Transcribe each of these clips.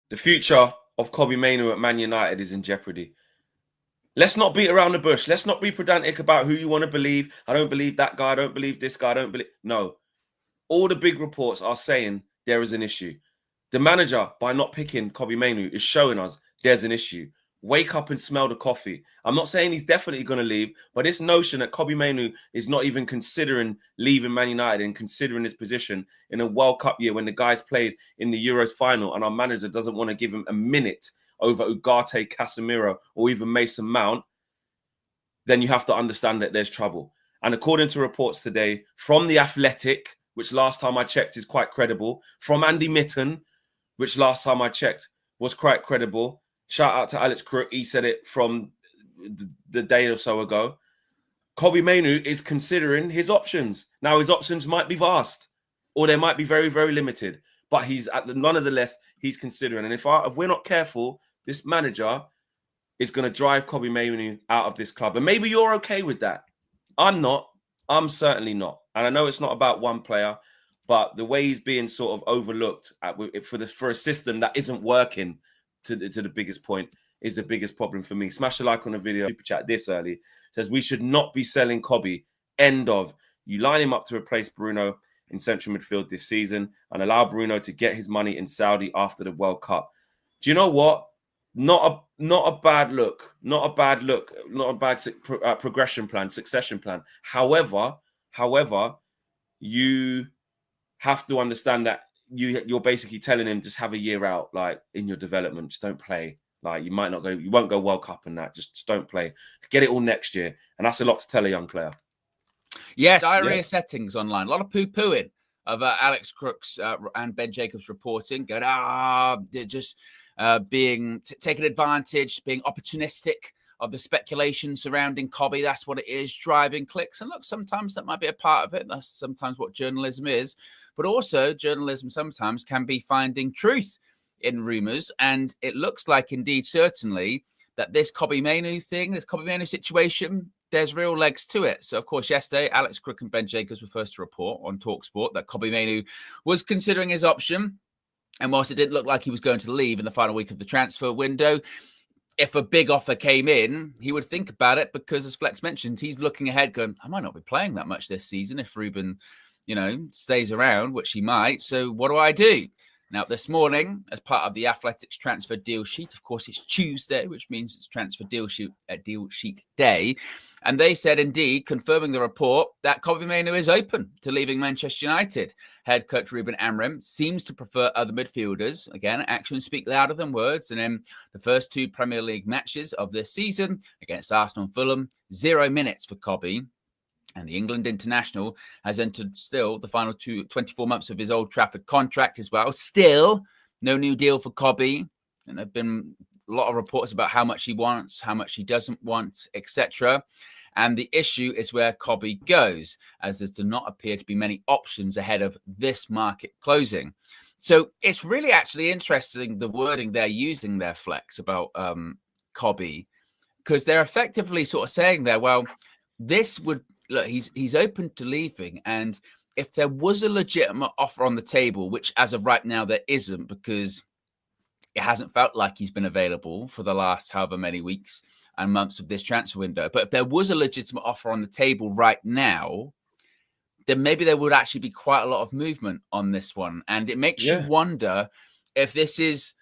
The future of Kobbie Mainoo at Man United is in jeopardy. Let's not beat around the bush. Let's not be pedantic about who you want to believe. I don't believe that guy. I don't believe this guy. I don't believe... No. All the big reports are saying there is an issue. The manager, by not picking Kobbie Mainoo, is showing us there's an issue. Wake up and smell the coffee. I'm not saying he's definitely going to leave, but this notion that Kobbie Mainoo is not even considering leaving Man United and considering his position in a World Cup year when the guys played in the Euros final and our manager doesn't want to give him a minute over Ugarte, Casemiro, or even Mason Mount, then you have to understand that there's trouble. And according to reports today from The Athletic, which last time I checked is quite credible, from Andy Mitten, which last time I checked was quite credible. Shout out to Alex Crook. He said it from the day or so ago. Kobbie Mainoo is considering his options. Now, his options might be vast or they might be very, very limited. But nonetheless, he's considering. And if we're not careful, this manager is going to drive Kobbie Mainoo out of this club. And maybe you're okay with that. I'm not. I'm certainly not. And I know it's not about one player, but the way he's being sort of overlooked for a system that isn't working to the biggest point is the biggest problem for me. Smash a like on the video. Super chat this early says we should not be selling Kobbie. End of. You line him up to replace Bruno in central midfield this season and allow Bruno to get his money in Saudi after the World Cup. Do you know what? Not a bad look. Not a bad look. Not a bad progression plan, succession plan. However, you have to understand that you're basically telling him just have a year out, like in your development. Just don't play. Like you won't go World Cup and that. Just don't play. Get it all next year, and that's a lot to tell a young player. Yeah, diarrhea settings online. A lot of poo-pooing of Alex Crooks and Ben Jacobs reporting. Going, they're just being taking advantage, being opportunistic of the speculation surrounding Kobbie. That's what it is, driving clicks. And look, sometimes that might be a part of it. That's sometimes what journalism is. But also, journalism sometimes can be finding truth in rumours. And it looks like, indeed, certainly, that this Kobbie Mainoo thing, this Kobbie Mainoo situation, there's real legs to it. So, of course, yesterday, Alex Crook and Ben Jacobs were first to report on TalkSport that Kobbie Mainoo was considering his option. And whilst it didn't look like he was going to leave in the final week of the transfer window, if a big offer came in, he would think about it because, as Flex mentioned, he's looking ahead going, I might not be playing that much this season if Ruben, stays around, which he might. So what do I do? Now, this morning, as part of the Athletics transfer deal sheet, of course, it's Tuesday, which means it's transfer deal sheet day. And they said, indeed, confirming the report, that Kobbie Mainoo is open to leaving Manchester United. Head coach Ruben Amorim seems to prefer other midfielders. Again, actions speak louder than words. And in the first two Premier League matches of this season against Arsenal and Fulham, 0 minutes for Kobbie. And the England international has entered still the final 24 months of his Old Trafford contract as well. Still, no new deal for Kobbie. And there have been a lot of reports about how much he wants, how much he doesn't want, etc. And the issue is where Kobbie goes, as there do not appear to be many options ahead of this market closing. So it's really actually interesting, the wording they're using there, Flex, about Kobbie, because they're effectively sort of saying there, well, this would... Look, he's open to leaving, and if there was a legitimate offer on the table, which as of right now there isn't, because it hasn't felt like he's been available for the last however many weeks and months of this transfer window, but if there was a legitimate offer on the table right now, then maybe there would actually be quite a lot of movement on this one, and it makes you wonder if this is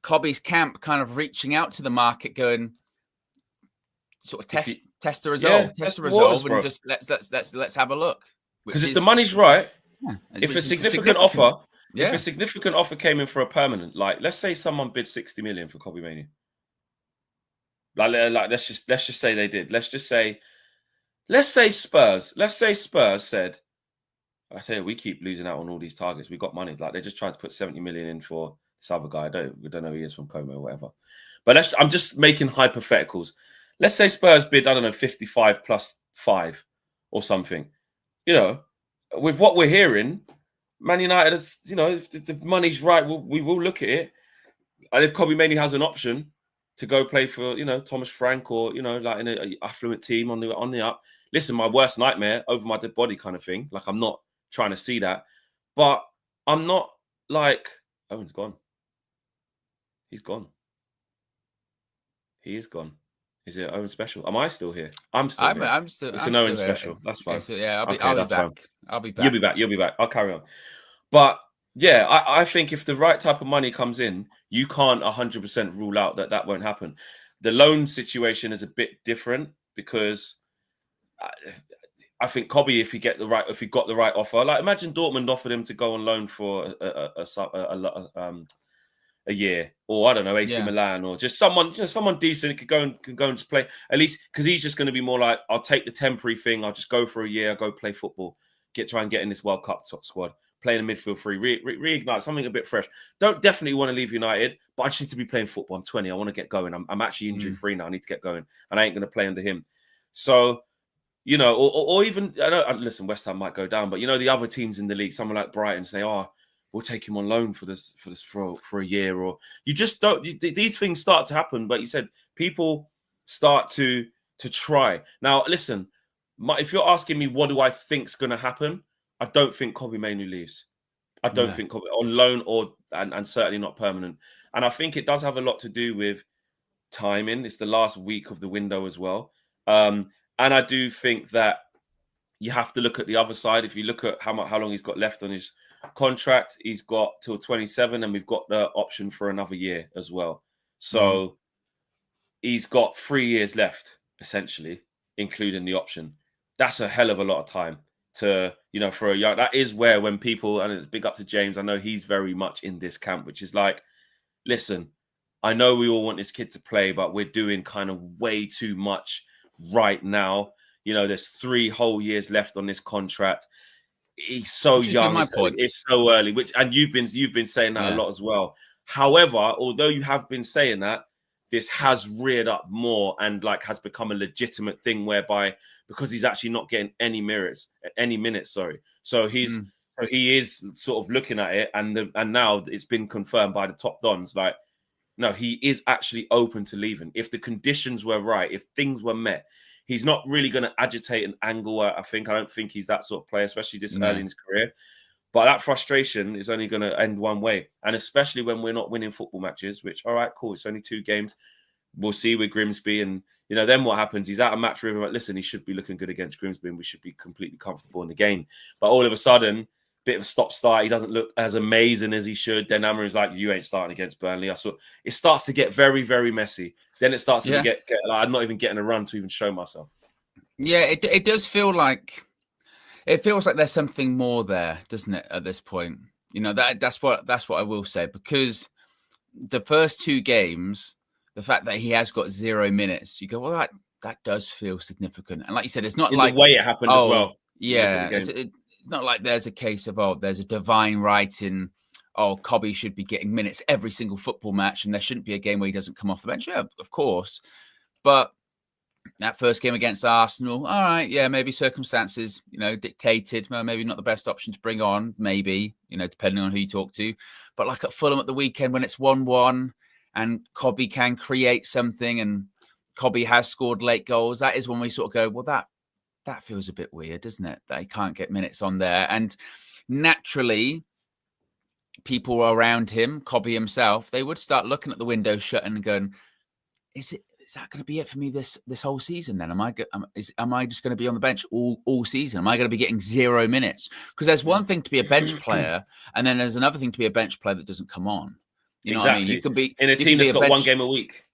Kobbie's camp kind of reaching out to the market, going sort of test the resolve, and just let's have a look. Because if the money's right, if a significant offer, if a significant offer came in for a permanent, like let's say someone bid 60 million for Kobbie Mainoo, like let's just say they did. Let's say Spurs said, I tell you, we keep losing out on all these targets. We got money. Like they just tried to put 70 million in for this other guy. We don't know who he is, from Como or whatever. But I'm just making hypotheticals. Let's say Spurs bid, 55 plus 5 or something. With what we're hearing, Man United, if the money's right, we will look at it. And if Kobbie Mainoo has an option to go play for, Thomas Frank or, like in an affluent team on the up. Listen, my worst nightmare, over my dead body kind of thing. Like, I'm not trying to see that. But I'm not like... Owen's gone. He's gone. He is gone. Is it Owen special? Am I still here? I'm still here. It's an Owen special. That's fine. Okay, so yeah, I'll be that's back. fine. I'll be back. You'll be back. I'll carry on. But yeah, I think if the right type of money comes in, you can't 100% rule out that won't happen. The loan situation is a bit different because I think Kobe, if he got the right offer, like imagine Dortmund offered him to go on loan for a year, or I don't know, AC Milan, or just someone decent can go and play at least, because he's just going to be more like, I'll take the temporary thing, I'll just go for a year, I'll go play football, try and get in this World Cup top squad, play in the midfield free, reignite something a bit fresh. Don't definitely want to leave United, but I just need to be playing football. I'm 20, I want to get going. I'm actually injury free now. I need to get going, and I ain't going to play under him. So, you know, or even, I know, listen, West Ham might go down, but you know, the other teams in the league, someone like Brighton, say, oh, we'll take him on loan for a year, or you just don't. These things start to happen, but you said people start to try. Now, listen, if you're asking me what do I think's going to happen, I don't think Kobbie Mainoo leaves. I don't think Kobbie on loan and certainly not permanent. And I think it does have a lot to do with timing. It's the last week of the window as well. And I do think that you have to look at the other side. If you look at how long he's got left on his contract, he's got till 27, and we've got the option for another year as well. So he's got 3 years left, essentially, including the option. That's a hell of a lot of time to, you know, for a young. That is where when people, and it's big up to James, I know he's very much in this camp, which is like, listen, I know we all want this kid to play, but we're doing kind of way too much right now. You know, there's 3 whole years left on this contract. He's so young. It's so early. And you've been saying that a lot as well. However, although you have been saying that, this has reared up more and like has become a legitimate thing whereby, because he's actually not getting any minutes. So he is sort of looking at it, and now it's been confirmed by the top dons. Like, no, he is actually open to leaving if the conditions were right, if things were met. He's not really going to agitate and angle. I don't think he's that sort of player, especially this early in his career. But that frustration is only going to end one way. And especially when we're not winning football matches, which, all right, cool, it's only 2 games. We'll see with Grimsby. And, you know, then what happens? He's out of match rhythm. But listen, he should be looking good against Grimsby and we should be completely comfortable in the game. But all of a sudden, bit of a stop-start. He doesn't look as amazing as he should. Then Amorim's like, you ain't starting against Burnley. It starts to get very, very messy. Then it starts to get like, I'm not even getting a run to even show myself. Yeah, it does feel like, it feels like there's something more there, doesn't it, at this point? You know, that's what I will say, because the first 2 games, the fact that he has got 0 minutes, you go, well, that does feel significant. And like you said, it's not like the way it happened as well. Yeah, it's not like there's a case of, there's a divine right in, Kobbie should be getting minutes every single football match and there shouldn't be a game where he doesn't come off the bench. Yeah, of course. But that first game against Arsenal, all right, yeah, maybe circumstances, you know, dictated, well, maybe not the best option to bring on, maybe, you know, depending on who you talk to. But like at Fulham at the weekend when it's 1-1 and Kobbie can create something and Kobbie has scored late goals, that is when we sort of go, well, that feels a bit weird, doesn't it? That he can't get minutes on there. And naturally, people around him, Kobbie himself, they would start looking at the window shut and going, is that going to be it for me this whole season then? Am I just going to be on the bench all season? Am I going to be getting 0 minutes? Because there's one thing to be a bench player, and then there's another thing to be a bench player that doesn't come on. You know what I mean? You can be in a team that's got 1 game a week.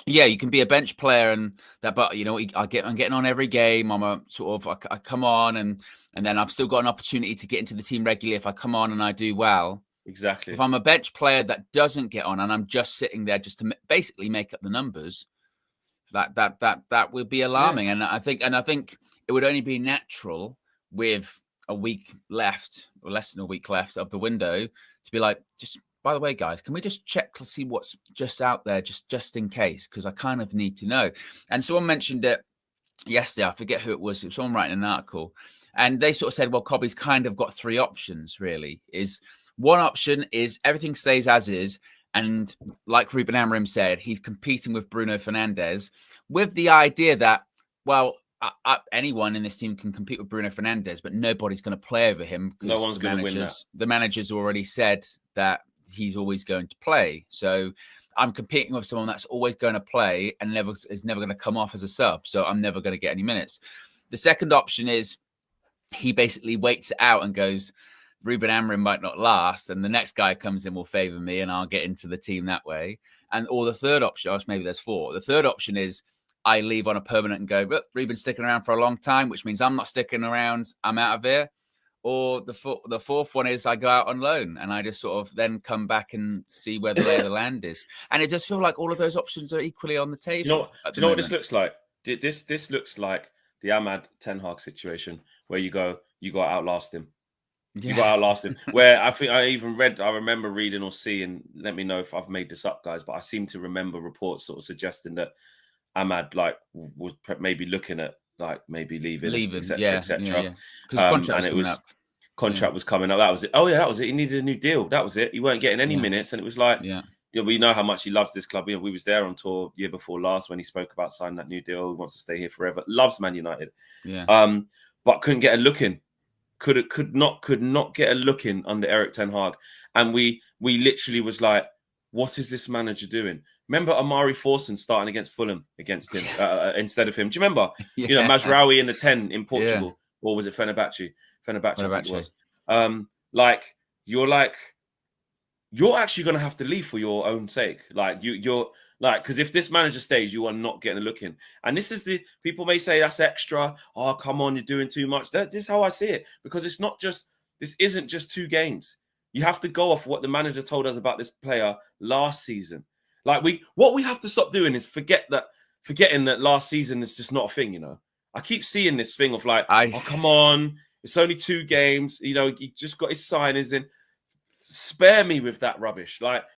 Yeah, you can be a bench player and that, but you know, I'm getting on every game. I'm a sort of, I come on and then I've still got an opportunity to get into the team regularly if I come on and I do well. Exactly. If I'm a bench player that doesn't get on and I'm just sitting there just to basically make up the numbers, that would be alarming. Yeah. And I think it would only be natural with a week left or less than a week left of the window to be like, just, by the way, guys, can we just check to see what's just out there, just in case? Because I kind of need to know. And someone mentioned it yesterday. I forget who it was. It was someone writing an article. And they sort of said, well, Kobbie's kind of got 3 options, really. One option is everything stays as is. And like Ruben Amorim said, he's competing with Bruno Fernandes with the idea that, well, anyone in this team can compete with Bruno Fernandes, but nobody's going to play over him. No one's going to win that. The manager's already said that he's always going to play. So I'm competing with someone that's always going to play and is never going to come off as a sub. So I'm never going to get any minutes. The second option is he basically waits it out and goes, Ruben Amorim might not last, and the next guy comes in will favour me, and I'll get into the team that way. Or the third option, maybe there's four. The third option is I leave on a permanent and go, look, Ruben's sticking around for a long time, which means I'm not sticking around. I'm out of here. Or the fourth one is I go out on loan and I just sort of then come back and see where the lay of the land is. And it does feel like all of those options are equally on the table. Do you know what this looks like? This looks like the Ahmad Ten Hag situation where you got to outlast him. You got to outlast him. Where I think I remember reading or seeing, let me know if I've made this up, guys, but I seem to remember reports sort of suggesting that Ahmad was maybe looking at maybe leaving, etc. Yeah. And it was contract was coming up. That was it. Oh yeah, that was it. He needed a new deal. That was it. He weren't getting any minutes, and it was like, we know how much he loves this club. We was there on tour year before last when he spoke about signing that new deal. He wants to stay here forever. Loves Man United. But couldn't get a look in. Could not get a look in under Eric Ten Hag, and we literally was like, what is this manager doing? Remember Amari Forson starting against Fulham against him instead of him? Do you remember? You know, Mazraoui in the 10 in Portugal, or was it Fenerbahce? Fenerbahce, I think it was. You're actually going to have to leave for your own sake. Because if this manager stays, you are not getting a look in. And this is people may say that's extra. Oh, come on, you're doing too much. This is how I see it, because this isn't just 2 games. You have to go off what the manager told us about this player last season. What we have to stop doing is forgetting that last season is just not a thing, you know. I keep seeing this thing of oh, come on, it's only 2 games. You know, he just got his signings in. Spare me with that rubbish.